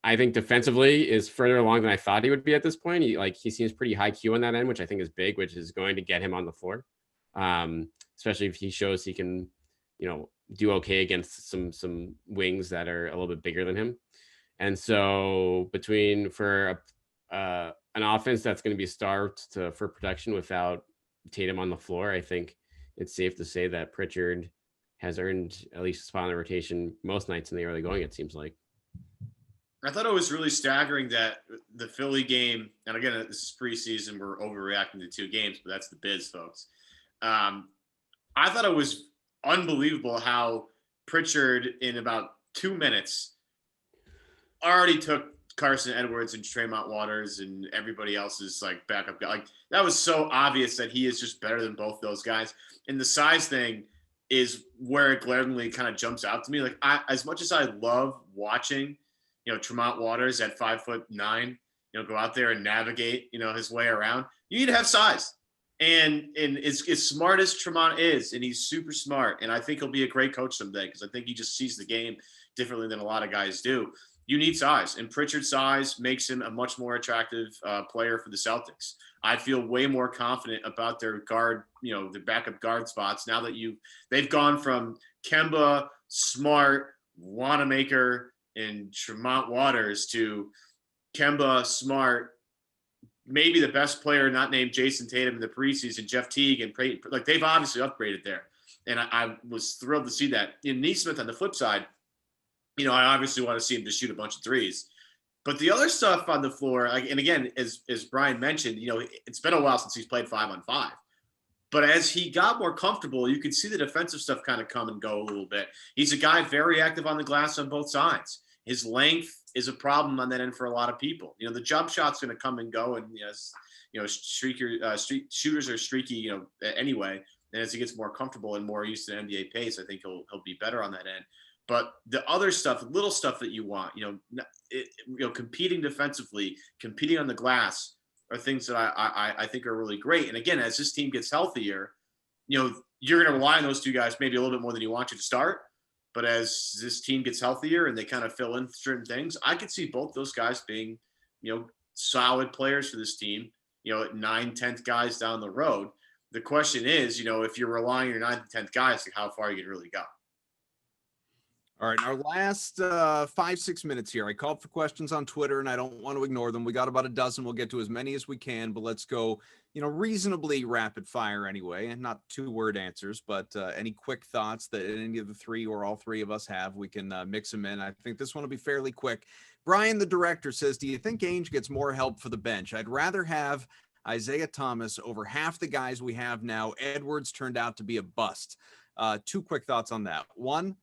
I think defensively is further along than I thought he would be at this point. He seems pretty high Q on that end, which I think is big, which is going to get him on the floor, especially if he shows he can do okay against some wings that are a little bit bigger than him. And so for an offense that's going to be starved for production without Tatum on the floor, I think it's safe to say that Pritchard has earned at least a spot in the rotation most nights in the early going, it seems like. I thought it was really staggering that the Philly game, and again, this is preseason, we're overreacting to 2 games, but that's the biz, folks. I thought it was unbelievable how Pritchard, in about 2 minutes, already took Carson Edwards and Tremont Waters and everybody else's like backup guy. Like, that was so obvious that he is just better than both those guys. And the size thing is where it glaringly kind of jumps out to me. Like, as much as I love watching, Tremont Waters at 5'9", go out there and navigate, his way around, you need to have size. And as smart as Tremont is, and he's super smart, and I think he'll be a great coach someday, because I think he just sees the game differently than a lot of guys do. You need size, and Pritchard's size makes him a much more attractive player for the Celtics. I feel way more confident about their guard, their backup guard spots now that they've gone from Kemba, Smart, Wanamaker, and Tremont Waters to Kemba, Smart, maybe the best player not named Jayson Tatum in the preseason, Jeff Teague, and Peyton. Like, they've obviously upgraded there, and I was thrilled to see that. In Nesmith, on the flip side, I obviously want to see him just shoot a bunch of threes. But the other stuff on the floor, and again, as Brian mentioned, it's been a while since he's played 5-on-5. But as he got more comfortable, you could see the defensive stuff kind of come and go a little bit. He's a guy very active on the glass on both sides. His length is a problem on that end for a lot of people. The jump shot's going to come and go, and shooters are streaky, anyway. And as he gets more comfortable and more used to the NBA pace, I think he'll be better on that end. But the other stuff, little stuff that you want, competing defensively, competing on the glass, are things that I think are really great. And again, as this team gets healthier, you're going to rely on those 2 guys maybe a little bit more than you want you to start. But as this team gets healthier and they kind of fill in certain things, I could see both those guys being, solid players for this team 9th, 10th guys down the road. The question is, if you're relying on your 9th and 10th guys, like how far you can really go. All right, in our last 5-6 minutes here, I called for questions on Twitter, and I don't want to ignore them. We got about a dozen. We'll get to as many as we can, but let's go, reasonably rapid fire anyway, and not 2-word answers, but any quick thoughts that any of the three or all three of us have, we can mix them in. I think this one will be fairly quick. Brian, the director, says, do you think Ainge gets more help for the bench? I'd rather have Isaiah Thomas over half the guys we have now. Edwards turned out to be a bust. 2 quick thoughts on that. One,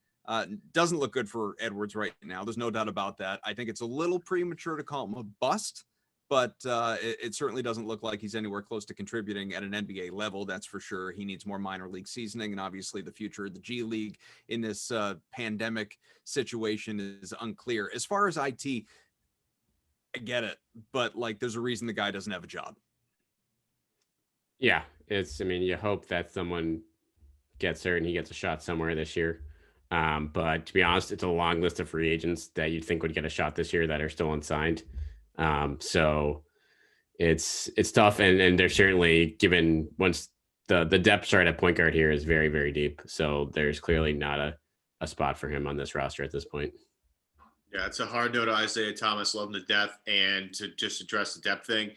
doesn't look good for Edwards right now. There's no doubt about that. I think it's a little premature to call him a bust, but it certainly doesn't look like he's anywhere close to contributing at an NBA level. That's for sure. He needs more minor league seasoning, and obviously the future of the G League in this pandemic situation is unclear. As far as IT, I get it, but there's a reason the guy doesn't have a job. Yeah, you hope that someone gets hurt and he gets a shot somewhere this year. But to be honest, it's a long list of free agents that you'd think would get a shot this year that are still unsigned. So it's tough. And they're certainly given once the depth chart at point guard here is very, very deep. So there's clearly not a spot for him on this roster at this point. Yeah, it's a hard note to Isaiah Thomas, love him to death. And to just address the depth thing,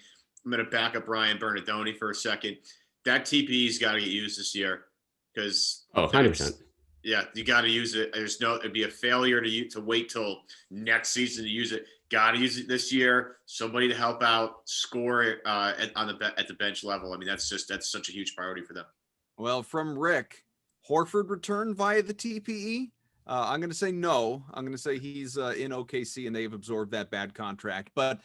I'm going to back up Ryan Bernardoni for a second. That TPE's got to get used this year because 100%. Yeah, you got to use it. It'd be a failure to wait till next season to use it. Got to use it this year. Somebody to help out, score at the bench level. That's such a huge priority for them. Well, from Rick, Horford returned via the TPE. I'm going to say no. I'm going to say he's in OKC and they've absorbed that bad contract. But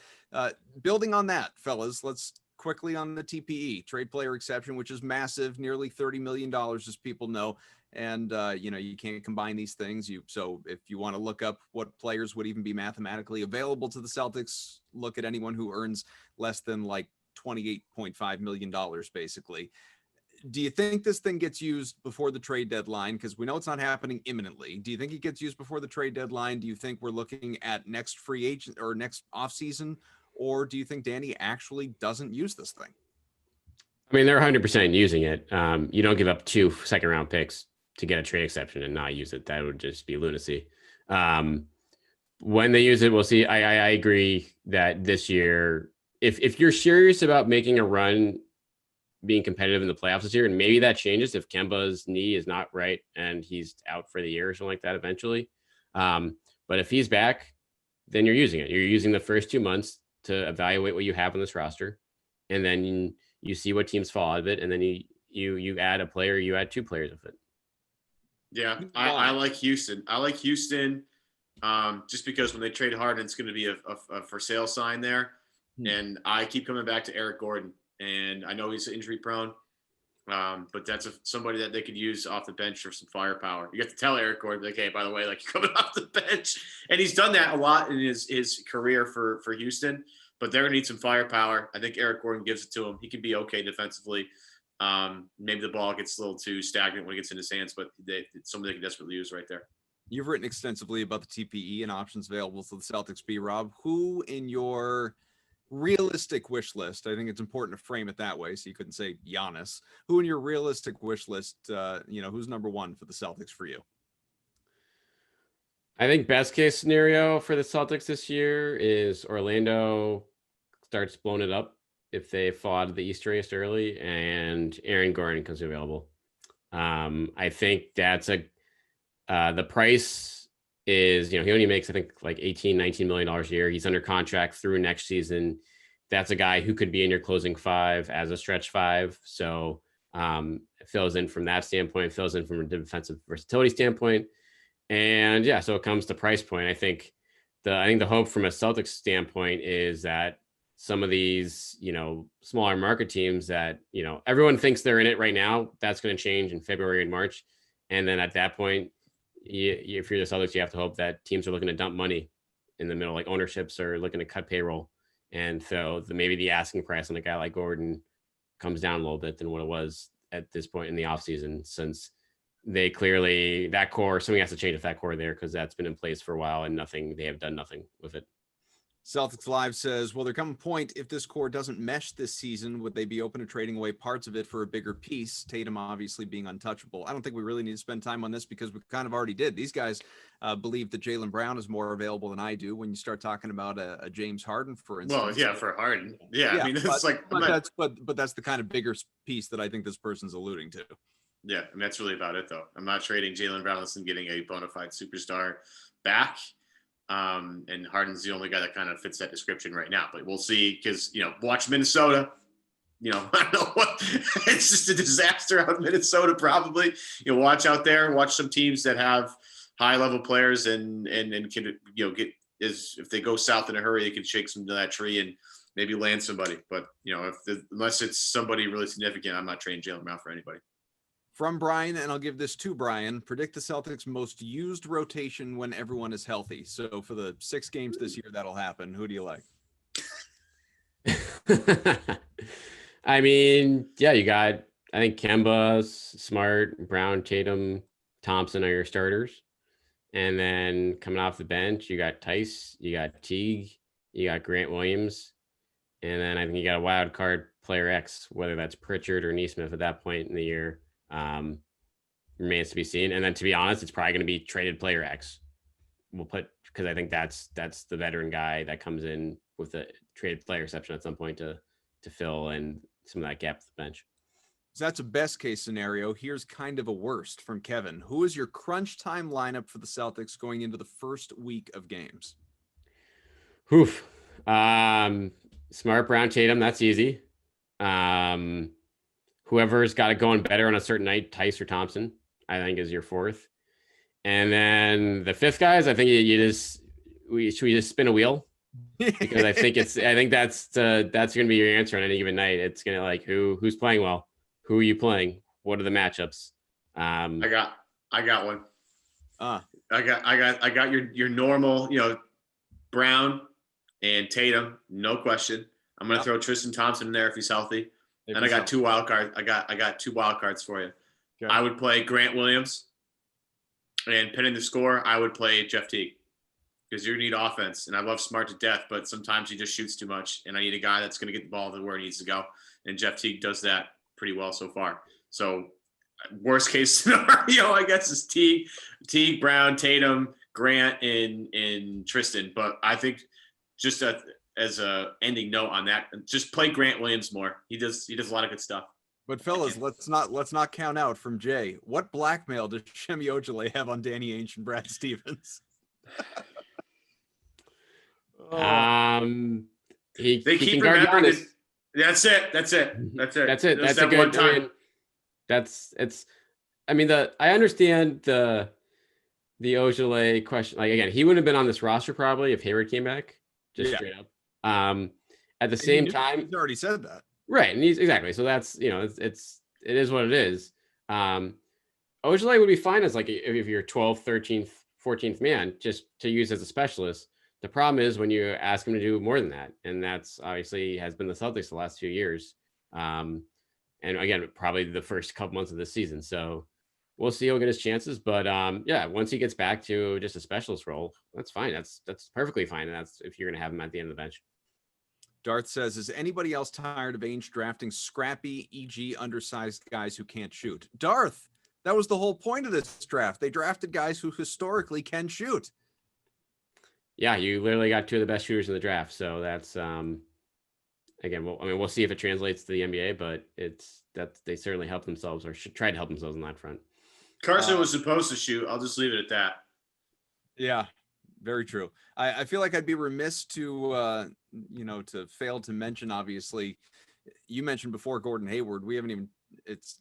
building on that, fellas, let's quickly on the TPE trade player exception, which is massive, nearly $30 million, as people know. And, you can't combine these things. So if you want to look up what players would even be mathematically available to the Celtics, look at anyone who earns less than $28.5 million, basically. Do you think this thing gets used before the trade deadline? Because we know it's not happening imminently. Do you think it gets used before the trade deadline? Do you think we're looking at next free agent or next offseason? Or do you think Danny actually doesn't use this thing? They're 100% using it. You don't give up 2 second-round picks to get a trade exception and not use it. That would just be lunacy. When they use it, we'll see. I agree that this year, if you're serious about making a run, being competitive in the playoffs this year, and maybe that changes if Kemba's knee is not right and he's out for the year or something like that eventually. But if he's back, then you're using it. You're using the first 2 months to evaluate what you have on this roster, and then you see what teams fall out of it, and then you add a player, you add 2 players with it. Yeah, I like Houston. I like Houston just because when they trade Harden, it's going to be a for sale sign there. And I keep coming back to Eric Gordon. And I know he's injury prone, but that's somebody that they could use off the bench for some firepower. You got to tell Eric Gordon, hey, by the way, you're coming off the bench. And he's done that a lot in his career for Houston, but they're going to need some firepower. I think Eric Gordon gives it to him. He can be okay defensively. Maybe the ball gets a little too stagnant when it gets in his hands, but it's something they can desperately use right there. You've written extensively about the TPE and options available to the Celtics Beat, Rob. Who in your realistic wish list, I think it's important to frame it that way, so you couldn't say Giannis. Who in your realistic wish list, who's number 1 for the Celtics for you? I think best case scenario for the Celtics this year is Orlando starts blowing it up if they fall out of the East race early and Aaron Gordon comes available. I think that's the price is, he only makes, I think, $18-19 million a year. He's under contract through next season. That's a guy who could be in your closing 5 as a stretch 5. So it fills in from that standpoint, fills in from a defensive versatility standpoint. And yeah, so it comes to price point. I think the hope from a Celtics standpoint is that some of these, smaller market teams that, everyone thinks they're in it right now, that's going to change in February and March. And then at that point, if you're the Celtics, you have to hope that teams are looking to dump money in the middle, like ownerships are looking to cut payroll. And so maybe the asking price on a guy like Gordon comes down a little bit than what it was at this point in the offseason, since they clearly, that core, something has to change with that core there because that's been in place for a while and they have done nothing with it. Celtics Live says, will there come a point if this core doesn't mesh this season, would they be open to trading away parts of it for a bigger piece? Tatum obviously being untouchable. I don't think we really need to spend time on this because we kind of already did. These guys believe that Jaylen Brown is more available than I do. When you start talking about a James Harden, for instance. Well, yeah, for Harden. Yeah, I mean, it's but that's the kind of bigger piece that I think this person's alluding to. Yeah, and that's really about it, though. I'm not trading Jaylen Brown and getting a bona fide superstar back. And Harden's the only guy that kind of fits that description right now. But we'll see, because, watch Minnesota. I don't know what. It's just a disaster out in Minnesota, probably. Watch out there. Watch some teams that have high-level players and can, if they go south in a hurry, they can shake some of that tree and maybe land somebody. But, unless it's somebody really significant, I'm not trading Jaylen Brown for anybody. From Brian, and I'll give this to Brian, predict the Celtics' most used rotation when everyone is healthy. So for the 6 games this year, that'll happen. Who do you like? I mean, yeah, you got, I think Kemba, Smart, Brown, Tatum, Thompson are your starters. And then coming off the bench, you got Tice, you got Teague, you got Grant Williams. And then I think you got a wild card player X, whether that's Pritchard or Neesmith at that point in the year. Remains to be seen. And then, to be honest, it's probably going to be traded player X. We'll put, because I think that's the veteran guy that comes in with the traded player exception at some point to fill in some of that gap at the bench. So that's a best case scenario. Here's kind of a worst from Kevin. Who is your crunch time lineup for the Celtics going into the first week of games? Oof. Smart, Brown, Tatum. That's easy. Whoever's got it going better on a certain night, Tice or Thompson, I think is your 4th. And then the 5th guys, I think we just spin a wheel, because I think that's going to be your answer on any given night. It's going to, like, who's playing well, who are you playing, what are the matchups? I got one. I got your normal, Brown and Tatum, no question. I'm going to throw Tristan Thompson in there if he's healthy. And I got 2 wild cards. I got 2 wild cards for you. Okay. I would play Grant Williams, and pinning the score, I would play Jeff Teague, because you need offense. And I love Smart to death, but sometimes he just shoots too much, and I need a guy that's going to get the ball to where it needs to go. And Jeff Teague does that pretty well so far. So worst case scenario, I guess, is Teague, Brown, Tatum, Grant, and Tristan. But I think just as a ending note on that, just play Grant Williams more. He does a lot of good stuff. But fellas, let's not count out from Jay. What blackmail does Semi Ojeleye have on Danny Ainge and Brad Stevens? They keep remembering this. That's it. That's a good one time. I understand the Ojeleye question. Like, again, he wouldn't have been on this roster probably if Hayward came back. Just straight up. At the same time, he's already said that, right? And he's exactly. So that's, it is what it is. Ojeleye would be fine as, like, if you're 12th, 13th, 14th man, just to use as a specialist. The problem is when you ask him to do more than that, and that's obviously has been the Celtics the last few years. And again, probably the first couple months of this season. So we'll see. He'll get his chances, but once he gets back to just a specialist role, that's fine. That's perfectly fine. And that's if you're going to have him at the end of the bench. Darth says, is anybody else tired of Ainge drafting scrappy, e.g. undersized guys who can't shoot? Darth, that was the whole point of this draft. They drafted guys who historically can shoot. Yeah, you literally got 2 of the best shooters in the draft. So that's again, we'll see if it translates to the NBA, but they certainly help themselves, or should try to help themselves on that front. Carson was supposed to shoot. I'll just leave it at that. Yeah, very true. I feel like I'd be remiss to to fail to mention, obviously, you mentioned before Gordon Hayward. We haven't even,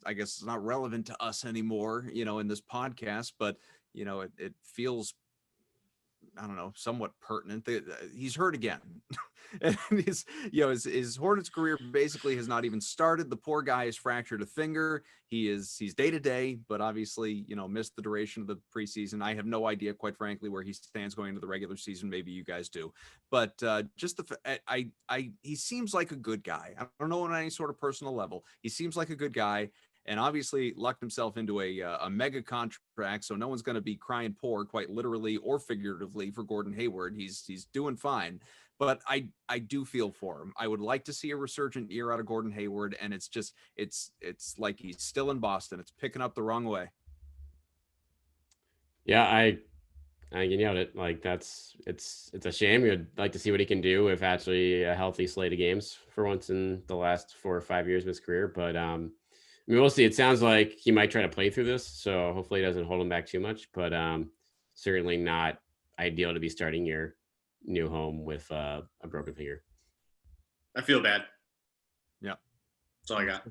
I guess it's not relevant to us anymore, in this podcast, but, it feels, I don't know, somewhat pertinent. He's hurt again. And his Hornets career basically has not even started. The poor guy has fractured a finger. He's day to day, but obviously, missed the duration of the preseason. I have no idea, quite frankly, where he stands going into the regular season. Maybe you guys do, but he seems like a good guy. I don't know on any sort of personal level. He seems like a good guy. and obviously lucked himself into a mega contract. So no one's going to be crying poor, quite literally or figuratively, for Gordon Hayward. He's doing fine. But I do feel for him. I would like to see a resurgent year out of Gordon Hayward, and it's like he's still in Boston. It's picking up the wrong way. Yeah, I you nailed it. Like it's a shame. You'd like to see what he can do with actually a healthy slate of games for once in the last 4 or 5 years of his career. But I mean, we'll see. It sounds like he might try to play through this, so hopefully it doesn't hold him back too much. But certainly not ideal to be starting your new home with a broken finger. I feel bad. Yeah, that's all I got.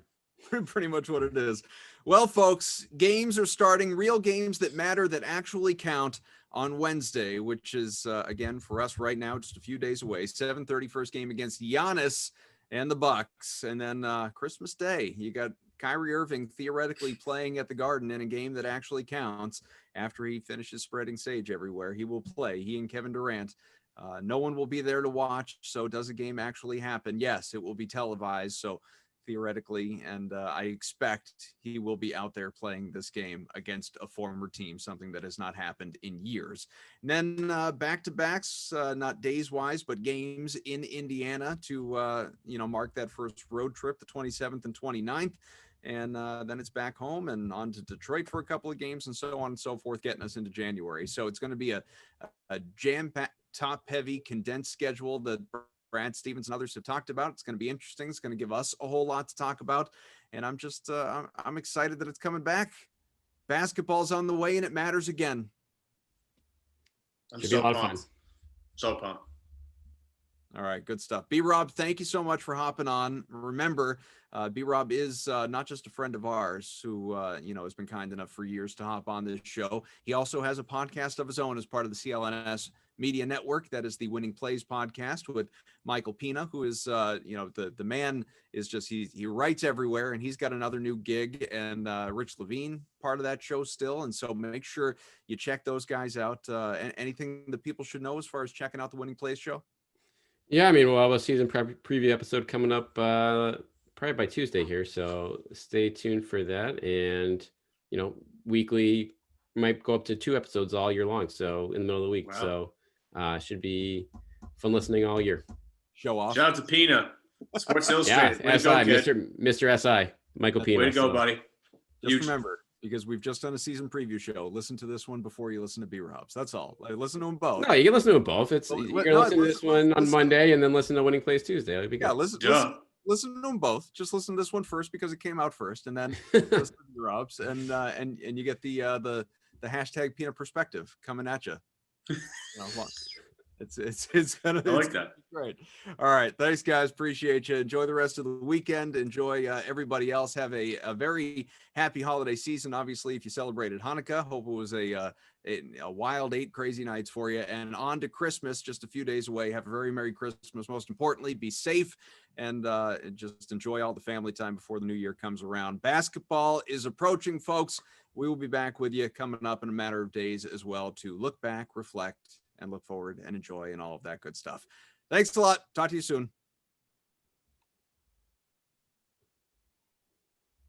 Pretty much what it is. Well, folks, games are starting, real games that matter, that actually count, on Wednesday, which is, again, for us right now, just a few days away. 7:30 first game against Giannis and the Bucks. And then Christmas Day, you got Kyrie Irving theoretically playing at the Garden in a game that actually counts. After he finishes spreading sage everywhere, he will play, he and Kevin Durant. No one will be there to watch. So does a game actually happen? Yes, it will be televised. So theoretically, and I expect he will be out there playing this game against a former team, something that has not happened in years. And then back-to-backs, not days-wise, but games in Indiana to, mark that first road trip, the 27th and 29th. And then it's back home and on to Detroit for a couple of games and so on and so forth, getting us into January. So it's going to be a jam-packed, top-heavy, condensed schedule that Brad Stevens and others have talked about. It's going to be interesting. It's going to give us a whole lot to talk about. And I'm just, I'm excited that it's coming back. Basketball's on the way and it matters again. I'm so pumped. So pumped. All right, good stuff. B-Rob, thank you so much for hopping on. Remember, B-Rob is not just a friend of ours who, has been kind enough for years to hop on this show. He also has a podcast of his own as part of the CLNS Media Network. That is the Winning Plays podcast with Michael Pina, who is, the man is just, he writes everywhere, and he's got another new gig, and Rich Levine, part of that show still. And so make sure you check those guys out. And anything that people should know as far as checking out the Winning Plays show? Yeah, I mean, we'll have a season preview episode coming up probably by Tuesday here, so stay tuned for that. And weekly might go up to 2 episodes all year long, so in the middle of the week. Wow. So should be fun listening all year. Show off. Shout out to Pina, Sports Illustrated. Yeah, SI, Mr. SI, Michael Pina. Way to go, buddy. Just remember, because we've just done a season preview show, listen to this one before you listen to B-Rob's. That's all. Listen to them both. No, you can listen to them both. You're going to listen to this one on Monday and then listen to Winning Plays Tuesday. Listen to them both. Just listen to this one first because it came out first, and then listen to B-Rob's, and you get the hashtag Peanut perspective coming at you. It's gonna. I like that. Great. All right. Thanks, guys. Appreciate you. Enjoy the rest of the weekend. Enjoy everybody else. Have a very happy holiday season. Obviously, if you celebrated Hanukkah, hope it was a wild 8 crazy nights for you. And on to Christmas, just a few days away. Have a very Merry Christmas. Most importantly, be safe and just enjoy all the family time before the new year comes around. Basketball is approaching, folks. We will be back with you coming up in a matter of days as well to look back, reflect, and look forward and enjoy and all of that good stuff. Thanks a lot. Talk to you soon.